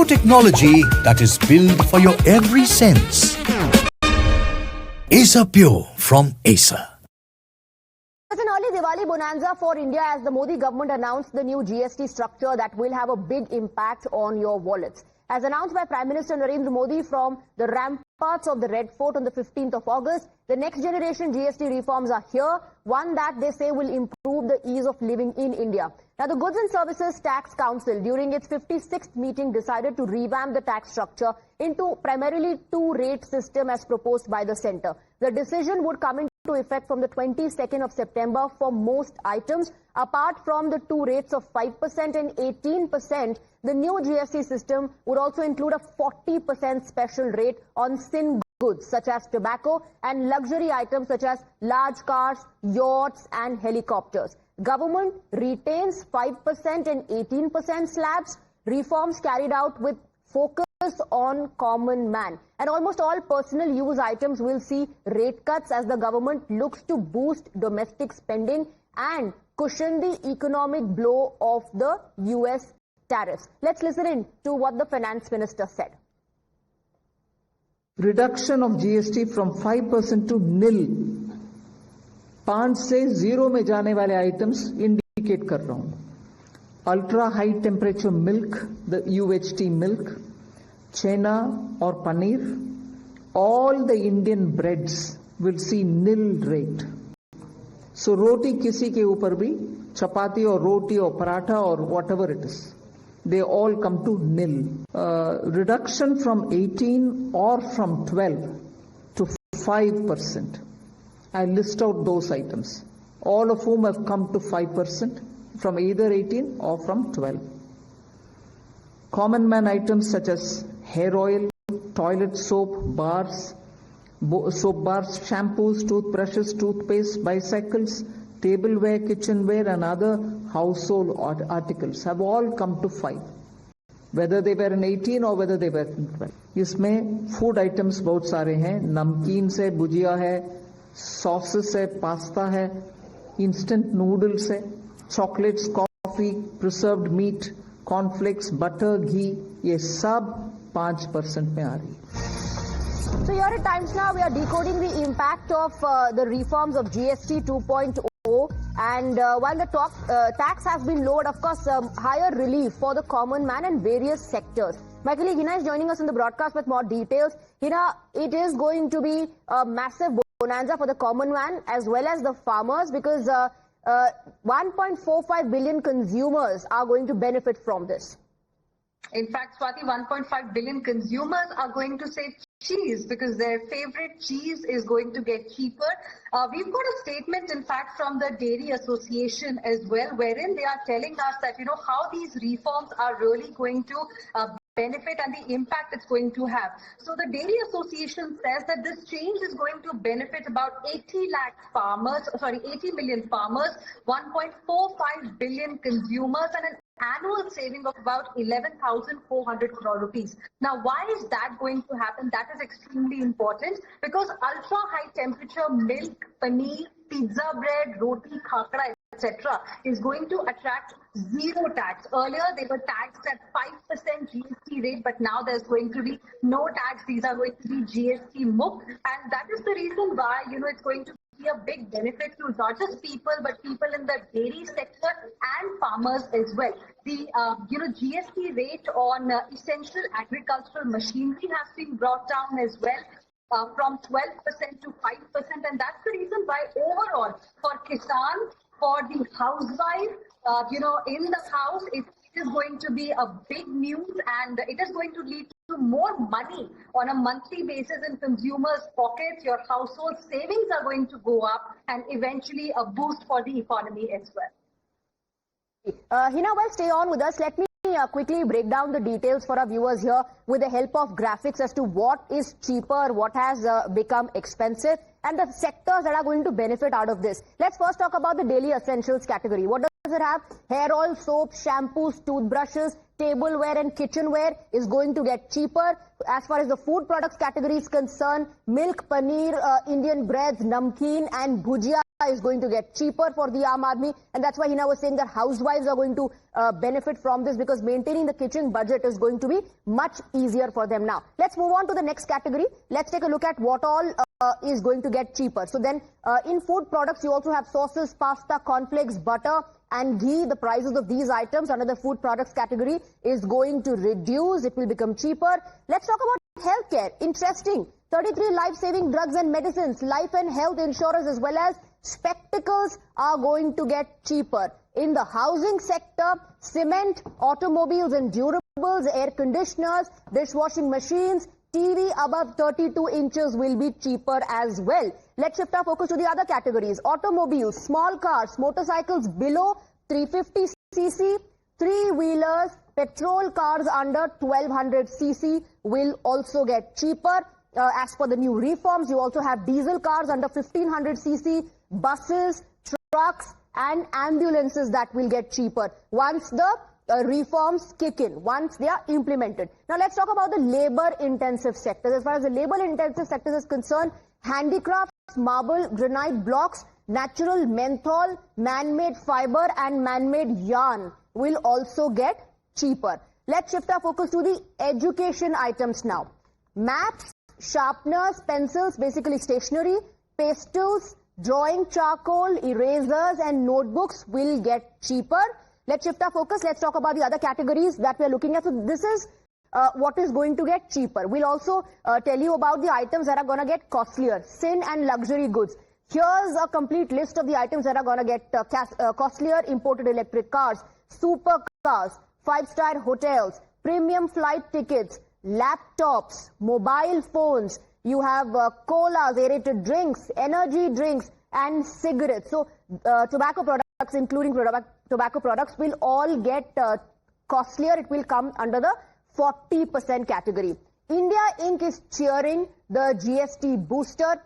technology that is built for your every sense. Aesa Pure from Aesa. It's an early Diwali bonanza for India as the Modi government announced the new GST structure that will have a big impact on your wallets. As announced by Prime Minister Narendra Modi from the ramparts of the Red Fort on the 15th of August, the next generation GST reforms are here, one that they say will improve the ease of living in India. Now, the Goods and Services Tax Council, during its 56th meeting, decided to revamp the tax structure into primarily two-rate system as proposed by the centre. The decision would come into effect from the 22nd of September for most items. Apart from the two rates of 5% and 18%, the new GST system would also include a 40% special rate on sin goods such as tobacco and luxury items such as large cars, yachts and helicopters. Government retains 5% and 18% slabs, reforms carried out with focus on common man. And almost all personal use items will see rate cuts as the government looks to boost domestic spending and cushion the economic blow of the US tariffs. Let's listen in to what the finance minister said. Reduction of GST from 5% to nil. 5 से 0 में जाने वाले items indicate कर रहा हूं. Ultra high temperature milk, the UHT milk, chhena और paneer, all the Indian breads will see nil rate. So रोटी किसी के ऊपर भी, चपाती और रोटी और पराठा और whatever it is, they all come to nil. Reduction from 18 or from 12 to 5%. I list out those items, all of whom have come to 5% from either 18 or from 12. Common man items such as hair oil, toilet soap bars, shampoos, toothbrushes, toothpaste, bicycles, tableware, kitchenware and other household articles have all come to 5. Whether they were in 18 or whether they were in 12. इसमें food items बहुत सारे हैं. नमकीन से भुजिया है, sauces है, pasta है, instant noodles है, chocolates, coffee, preserved meat, cornflakes, butter, ghee, ये सब 5% में आ रही है. So here at Times Now we are decoding the impact of the reforms of GST 2.0 and while the tax has been lowered, of course, higher relief for the common man and various sectors. My colleague Hina is joining us in the broadcast with more details. Hina, it is going to be a massive bonanza for the common man as well as the farmers because 1.45 billion consumers are going to benefit from this. In fact, Swati, 1.5 billion consumers are going to save cheese because their favorite cheese is going to get cheaper. We've got a statement, in fact, from the Dairy Association as well, wherein they are telling us that, how these reforms are really going to benefit and the impact it's going to have. So the Dairy Association says that this change is going to benefit about 80 million farmers, 1.45 billion consumers and an annual saving of about 11,400 crore rupees. Now, why is that going to happen? That is extremely important because ultra high temperature milk, paneer, pizza bread, roti, khakra, etc. is going to attract zero tax. Earlier, they were taxed at 5% GST rate, but now there's going to be no tax. These are going to be GST mukt, and that is the reason why, it's going to be a big benefit to not just people, but people in the dairy sector and farmers as well. The, GST rate on essential agricultural machinery has been brought down as well. From 12% to 5%, and that's the reason why overall for Kisan, for the housewife, in the house, it is going to be a big news and it is going to lead to more money on a monthly basis in consumers' pockets. Your household savings are going to go up and eventually a boost for the economy as well. Hina, well, stay on with us. Let me quickly break down the details for our viewers here with the help of graphics as to what is cheaper, what has become expensive, and the sectors that are going to benefit out of this. Let's first talk about the daily essentials category. What does it have? Hair oil, soap, shampoos, toothbrushes, tableware and kitchenware is going to get cheaper. As far as the food products category is concerned, milk, paneer, Indian breads, namkeen and bhujia is going to get cheaper for the Aam Aadmi, and that's why Hina was saying that housewives are going to benefit from this, because maintaining the kitchen budget is going to be much easier for them now. Let's move on to the next category. Let's take a look at what all is going to get cheaper. So then in food products, you also have sauces, pasta, cornflakes, butter and ghee. The prices of these items under the food products category is going to reduce. It will become cheaper. Let's talk about healthcare. Interesting. 33 life-saving drugs and medicines, life and health insurance as well as spectacles are going to get cheaper. In the housing sector, cement, automobiles and durables, air conditioners, dishwashing machines, TV above 32 inches will be cheaper as well. Let's shift our focus to the other categories. Automobiles, small cars, motorcycles below 350 cc, three-wheelers, petrol cars under 1200 cc will also get cheaper. As per the new reforms, you also have diesel cars under 1500 cc, buses, trucks and ambulances that will get cheaper once the reforms kick in, once they are implemented. Now let's talk about the labor-intensive sectors. As far as the labor-intensive sectors is concerned, handicrafts, marble, granite blocks, natural menthol, man-made fiber and man-made yarn will also get cheaper. Let's shift our focus to the education items now. Maps, sharpeners, pencils, basically stationery, pastels, drawing charcoal, erasers and notebooks will get cheaper. Let's shift our focus. Let's talk about the other categories that we are looking at. So this is what is going to get cheaper. We'll also tell you about the items that are going to get costlier, sin and luxury goods. Here's a complete list of the items that are going to get costlier: imported electric cars, supercars, five-star hotels, premium flight tickets, laptops, mobile phones. You have colas, aerated drinks, energy drinks and cigarettes. So tobacco products, including tobacco products, will all get costlier. It will come under the 40% category. India Inc. is cheering the GST booster.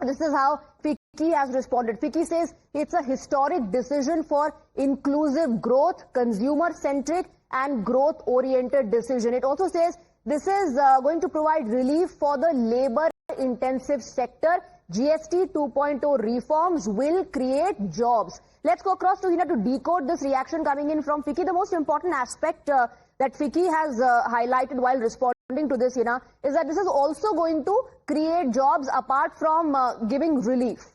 This is how FICCI has responded. FICCI says it's a historic decision for inclusive growth, consumer-centric and growth-oriented decision. It also says this is going to provide relief for the labor-intensive sector. GST 2.0 reforms will create jobs. Let's go across to Hina to decode this reaction coming in from FICCI. The most important aspect that FICCI has highlighted while responding to this, Hina, is that this is also going to create jobs apart from giving relief.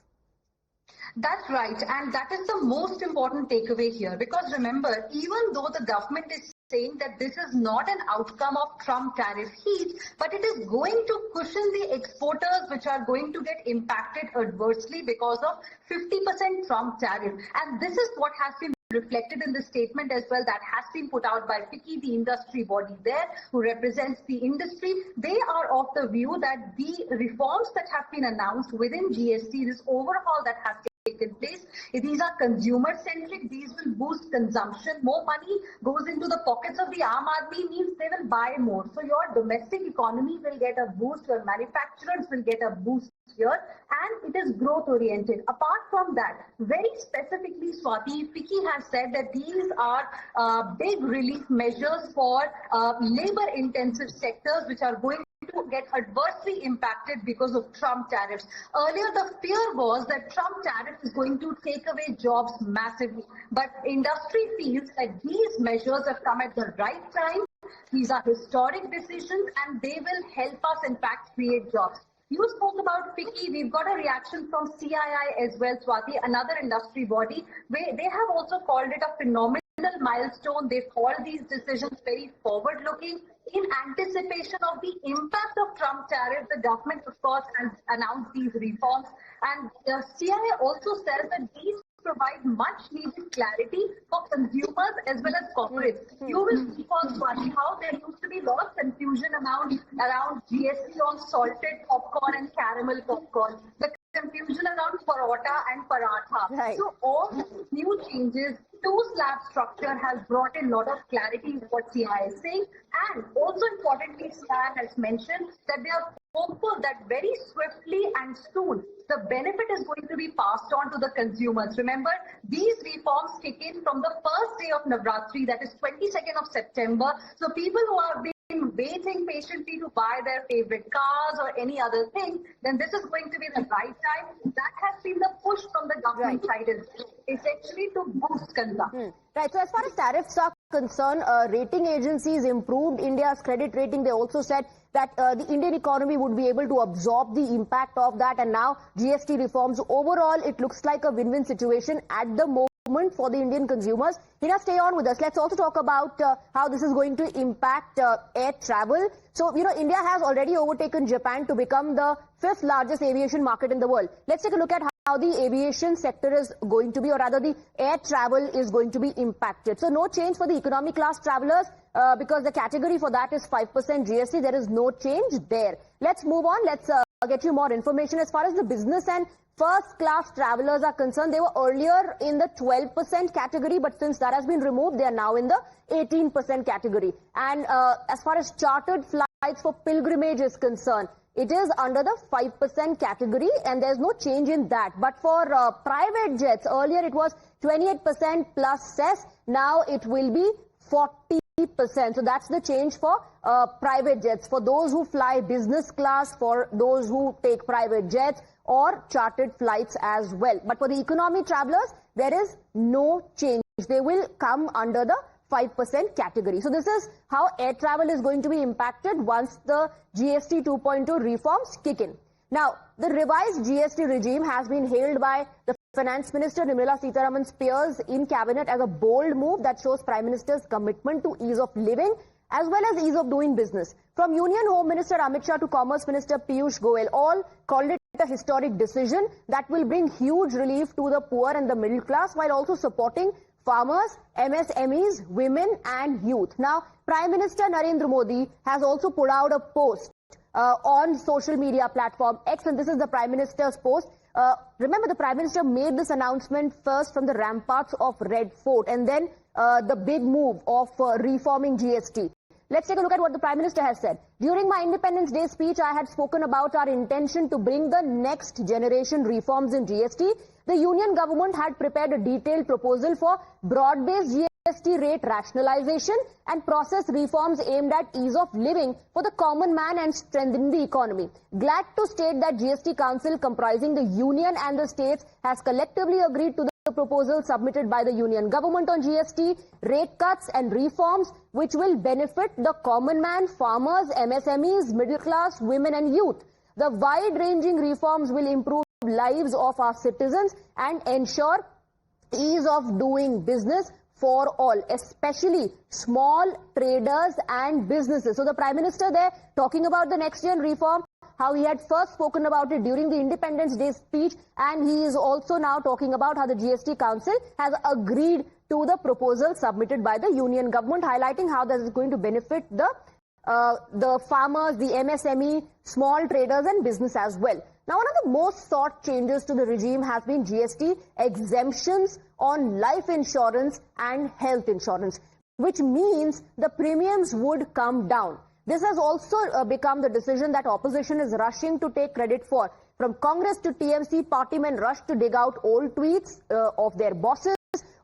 That's right, and that is the most important takeaway here, because remember, even though the government is saying that this is not an outcome of Trump tariff heat, but it is going to cushion the exporters which are going to get impacted adversely because of 50% Trump tariff. And this is what has been reflected in the statement as well that has been put out by FICCI, the industry body there who represents the industry. They are of the view that the reforms that have been announced within GST, this overhaul that has taken place, these are consumer-centric. These will boost consumption. More money goes into the pockets of the Aam Aadmi, means they will buy more. So your domestic economy will get a boost, your manufacturers will get a boost here, and it is growth-oriented. Apart from that, very specifically, Swati, FICCI has said that these are big relief measures for labor-intensive sectors which are going to get adversely impacted because of Trump tariffs. Earlier, the fear was that Trump tariff is going to take away jobs massively. But industry feels that these measures have come at the right time. These are historic decisions and they will help us, in fact, create jobs. You spoke about FICCI. We've got a reaction from CII as well, Swati, another industry body, where they have also called it a phenomenal milestone. They've called these decisions very forward-looking. In anticipation of the impact of Trump tariff, the government, of course, has announced these reforms. And the CII also says that these provide much needed clarity for consumers as well as corporates. You will see, Swati, how there used to be a lot of confusion around GST on salted popcorn and caramel popcorn. The confusion around parota and paratha. Right. So all these new changes, two-slab structure has brought in a lot of clarity in what CII is saying. And also importantly, CII has mentioned that they are hopeful that very swiftly and soon the benefit is going to be passed on to the consumers. Remember, these reforms kick in from the first day of Navratri, that is 22nd of September. So people who have been waiting patiently to buy their favorite cars or any other thing, then this is going to be the right time. That has been the push from the government side, is essentially to boost consumption. Right. So as far as tariffs are concerned, rating agencies improved India's credit rating. They also said that the Indian economy would be able to absorb the impact of that. And now GST reforms. Overall, it looks like a win-win situation at the moment for the Indian consumers. Hina, stay on with us. Let's also talk about how this is going to impact air travel. So, India has already overtaken Japan to become the 5th largest aviation market in the world. Let's take a look at how the aviation sector is going to be, or rather the air travel is going to be impacted. So no change for the economy class travelers because the category for that is 5% GST. There is no change there. Let's move on. Let's get you more information. As far as the business and first class travelers are concerned, they were earlier in the 12% category, but since that has been removed, they are now in the 18% category. And as far as chartered flights for pilgrimage is concerned, it is under the 5% category and there's no change in that. But for private jets, earlier it was 28% plus cess. Now it will be 40%. So that's the change for private jets. For those who fly business class, for those who take private jets or chartered flights as well. But for the economy travelers, there is no change. They will come under the 5% category. So this is how air travel is going to be impacted once the GST 2.2 reforms kick in. Now, the revised GST regime has been hailed by the Finance Minister Nirmala Sitharaman-led peers in Cabinet as a bold move that shows Prime Minister's commitment to ease of living as well as ease of doing business. From Union Home Minister Amit Shah to Commerce Minister Piyush Goyal, all called it a historic decision that will bring huge relief to the poor and the middle class while also supporting farmers, MSMEs, women and youth. Now, Prime Minister Narendra Modi has also put out a post on social media platform X, and this is the Prime Minister's post. Remember, the Prime Minister made this announcement first from the ramparts of Red Fort and then the big move of reforming GST. Let's take a look at what the Prime Minister has said. During my Independence Day speech, I had spoken about our intention to bring the next generation reforms in GST. The Union government had prepared a detailed proposal for broad-based GST rate rationalization and process reforms aimed at ease of living for the common man and strengthening the economy. Glad to state that GST Council comprising the Union and the states has collectively agreed to the proposal submitted by the Union government on GST, rate cuts and reforms which will benefit the common man, farmers, MSMEs, middle class, women and youth. The wide-ranging reforms will improve lives of our citizens and ensure ease of doing business for all, especially small traders and businesses. So the Prime Minister there talking about the next gen reform, how he had first spoken about it during the Independence Day speech, and he is also now talking about how the GST Council has agreed to the proposal submitted by the Union government, highlighting how this is going to benefit the farmers, the MSME, small traders and business as well. Now, one of the most sought changes to the regime has been GST exemptions on life insurance and health insurance, which means the premiums would come down. This has also become the decision that opposition is rushing to take credit for. From Congress to TMC, party men rushed to dig out old tweets of their bosses,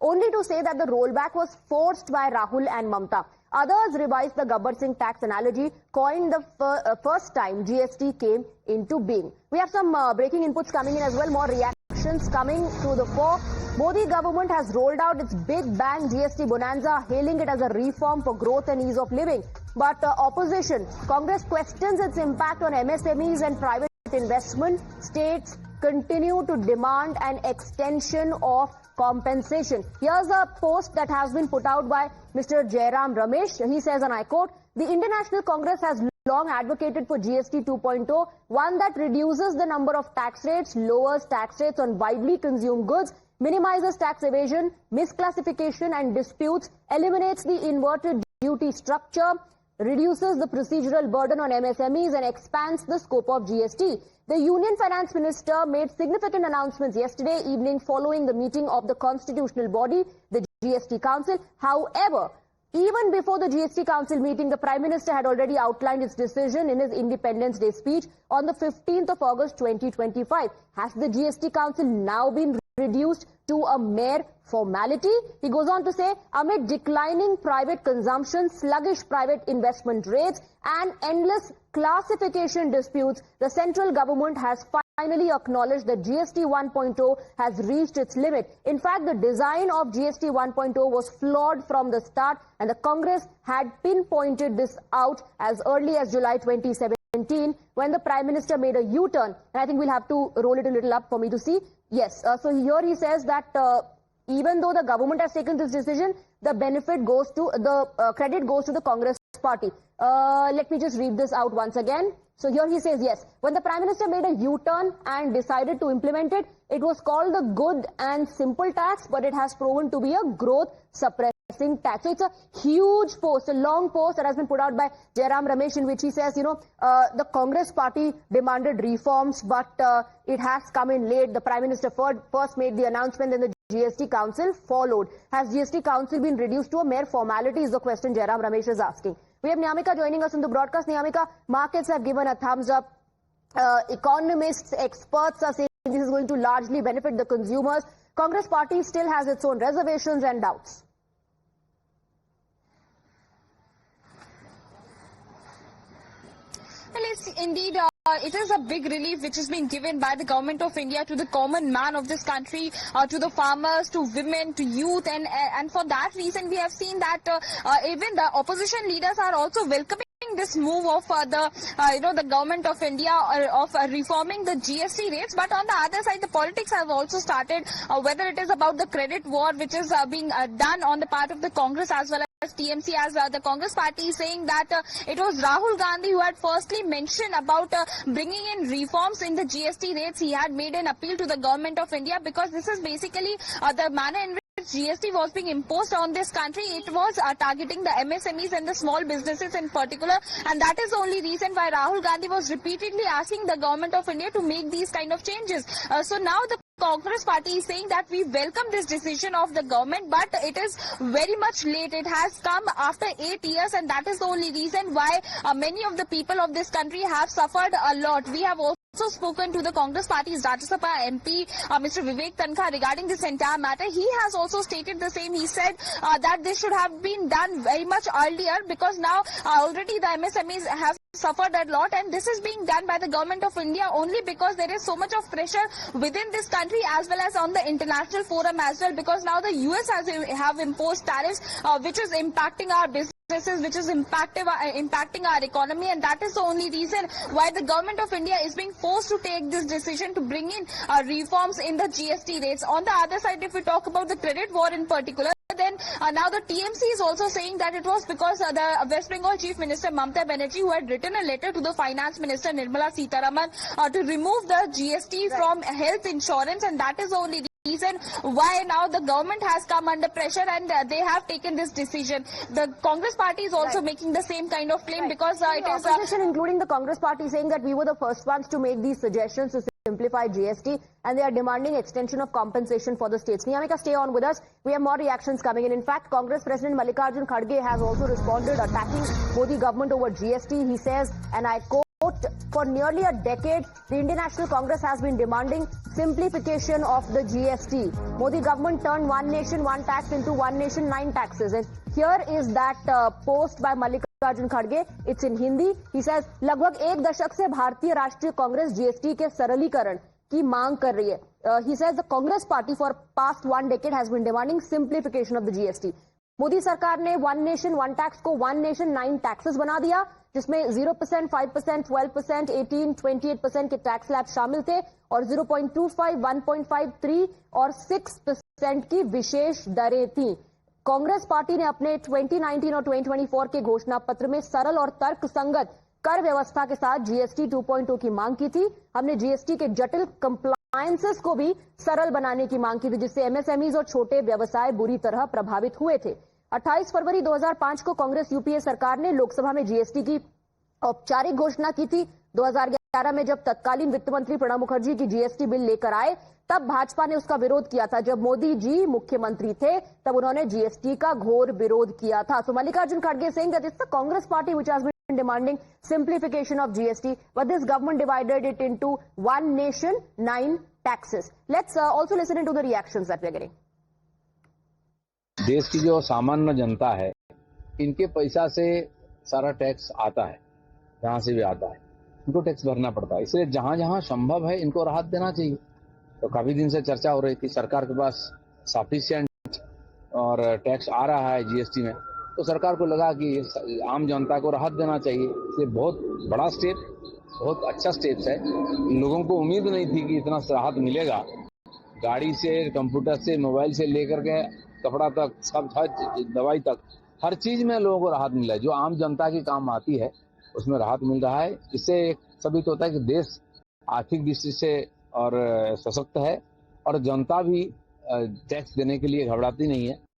only to say that the rollback was forced by Rahul and Mamta. Others revised the Gabbar Singh tax analogy, coined the first time GST came into being. We have some breaking inputs coming in as well, more reactions coming to the fore. Modi government has rolled out its big bang GST bonanza, hailing it as a reform for growth and ease of living. But opposition, Congress questions its impact on MSMEs and private investment. States continue to demand an extension of compensation. Here's a post that has been put out by Mr. Jairam Ramesh. He says, and I quote, "The Indian National Congress has long advocated for GST 2.0, one that reduces the number of tax rates, lowers tax rates on widely consumed goods, minimizes tax evasion, misclassification and disputes, eliminates the inverted duty structure, reduces the procedural burden on MSMEs and expands the scope of GST." The Union Finance Minister made significant announcements yesterday evening following the meeting of the constitutional body, the GST Council. However, even before the GST Council meeting, the Prime Minister had already outlined its decision in his Independence Day speech on the 15th of August 2025. Has the GST Council now been reduced to a mere formality. He goes on to say, amid declining private consumption, sluggish private investment rates, and endless classification disputes, the central government has finally acknowledged that GST 1.0 has reached its limit. In fact, the design of GST 1.0 was flawed from the start, and the Congress had pinpointed this out as early as July 2017 when the Prime Minister made a U-turn. And I think we'll have to roll it a little up for me to see. Yes, so here he says that even though the government has taken this decision, the benefit goes to the credit goes to the Congress party. Let me just read this out once again. So here he says, yes, when the Prime Minister made a U-turn and decided to implement it, it was called the good and simple tax, but it has proven to be a growth suppressing tax. So it's a huge post, a long post that has been put out by Jairam Ramesh, in which he says, the Congress party demanded reforms, but it has come in late. The Prime Minister first made the announcement, then the GST Council followed. Has GST Council been reduced to a mere formality is the question Jairam Ramesh is asking. We have Nyamika joining us on the broadcast. Nyamika, markets have given a thumbs up. Economists, experts are saying this is going to largely benefit the consumers. Congress party still has its own reservations and doubts. Well, it's indeed, it is a big relief which has been given by the government of India to the common man of this country, to the farmers, to women, to youth, and for that reason we have seen that even the opposition leaders are also welcoming this move of the government of India of reforming the GST rates. But on the other side, the politics have also started, whether it is about the credit war which is being done on the part of the Congress as well as TMC, as the Congress party is saying that it was Rahul Gandhi who had firstly mentioned about bringing in reforms in the GST rates. He had made an appeal to the government of India because this is basically the manner in which GST was being imposed on this country. It was targeting the MSMEs and the small businesses in particular, and that is the only reason why Rahul Gandhi was repeatedly asking the government of India to make these kind of changes. So now the Congress party is saying that we welcome this decision of the government, but it is very much late. It has come after 8 years, and that is the only reason why many of the people of this country have suffered a lot. We have also spoken to the Congress party's Rajya Sabha MP, Mr. Vivek Tankha, regarding this entire matter. He has also stated the same. He said that this should have been done very much earlier, because now already the MSMEs have suffered a lot, and this is being done by the government of India only because there is so much of pressure within this country as well as on the international forum as well, because now the US have imposed tariffs which is impacting our businesses, which is impacting our economy, and that is the only reason why the government of India is being forced to take this decision to bring in reforms in the GST rates. On the other side, if we talk about the credit war in particular, then now the TMC is also saying that it was because the West Bengal Chief Minister Mamata Banerjee, who had written a letter to the Finance Minister Nirmala Sitharaman to remove the GST from health insurance, and that is the only reason why now the government has come under pressure and they have taken this decision. The Congress party is also making the same kind of claim because it is opposition, including the Congress party, saying that we were the first ones to make these suggestions to simplify GST, and they are demanding extension of compensation for the states. Nyamika, stay on with us. We have more reactions coming in. In fact, Congress President Mallikarjun Kharge has also responded, attacking Modi government over GST. He says, and I quote, for nearly a decade, the Indian National Congress has been demanding simplification of the GST. Modi government turned one nation, one tax into one nation, 9 taxes. And here is that post by Mallikarjun Kharge. It's in Hindi. He says, लगभग एक दशक से भारतीय राष्ट्रीय Congress GST के सरलीकरण की मांग कर रही है. He says the Congress party for past 1 decade has been demanding simplification of the GST. Modi सरकार ने वन नेशन वन टैक्स को वन नेशन 9 टैक्सेस बना दिया, जिसमें 0%, 5%, 12%, 18, 28% के टैक्स स्लैब शामिल थे और 0.25, 1.53 और 6% की विशेष दरें थी. कांग्रेस पार्टी ने अपने 2019 और 2024 के घोषणा पत्र में सरल और तर्कसंगत कर व्यवस्था के साथ GST 2.0 की मांग की थी. हमने GST के जटिल कंप्लायंसेस को भी सरल बनाने की मांग की थी, जिससे MSMEs और छोटे व्यवसाय बुरी तरह प्रभावित हुए थे. 28 फरवरी 2005 को कांग्रेस यूपीए सरकार ने लोकसभा में GST की औपचारिक घोषणा की थी. 2011 में जब तत्कालीन वित्त मंत्री प्रणब मुखर्जी की GST बिल लेकर आए, तब भाजपा ने उसका विरोध किया था. जब मोदी जी मुख्यमंत्री थे, तब उन्होंने GST का घोर विरोध किया था. So Mallikarjun Kharge saying that it's the Congress party which has been demanding simplification of GST, but this government divided it into one nation, 9 taxes. Let's also listen into the reactions that we're getting. देश की जो सामान्य जनता है, इनके पैसा से सारा tax आता है, जहां से भी आता है इनको टैक्स भरना पड़ता है। इसलिए जहां जहां संभव है इनको राहत देना चाहिए। तो काफी दिन से चर्चा हो रही थी, सरकार के पास सफिशिएंट और टैक्स आ रहा है जीएसटी में, तो सरकार को लगा कि आम जनता को राहत देना चाहिए। इसलिए बहुत बड़ा स्टेप, बहुत अच्छा स्टेप है। लोगों को उम्मीद नहीं थी कि इतना राहत मिलेगा। गाड़ी से, कंप्यूटर से, मोबाइल से लेकर के कपड़ा तक, सब दवाई तक, हर चीज में लोगों को राहत मिला है। जो आम जनता की काम आती है उसमें राहत मिल रहा है। इससे साबित होता है कि देश आर्थिक दृष्टि से और सशक्त है और जनता भी टैक्स देने के लिए घबराती नहीं है।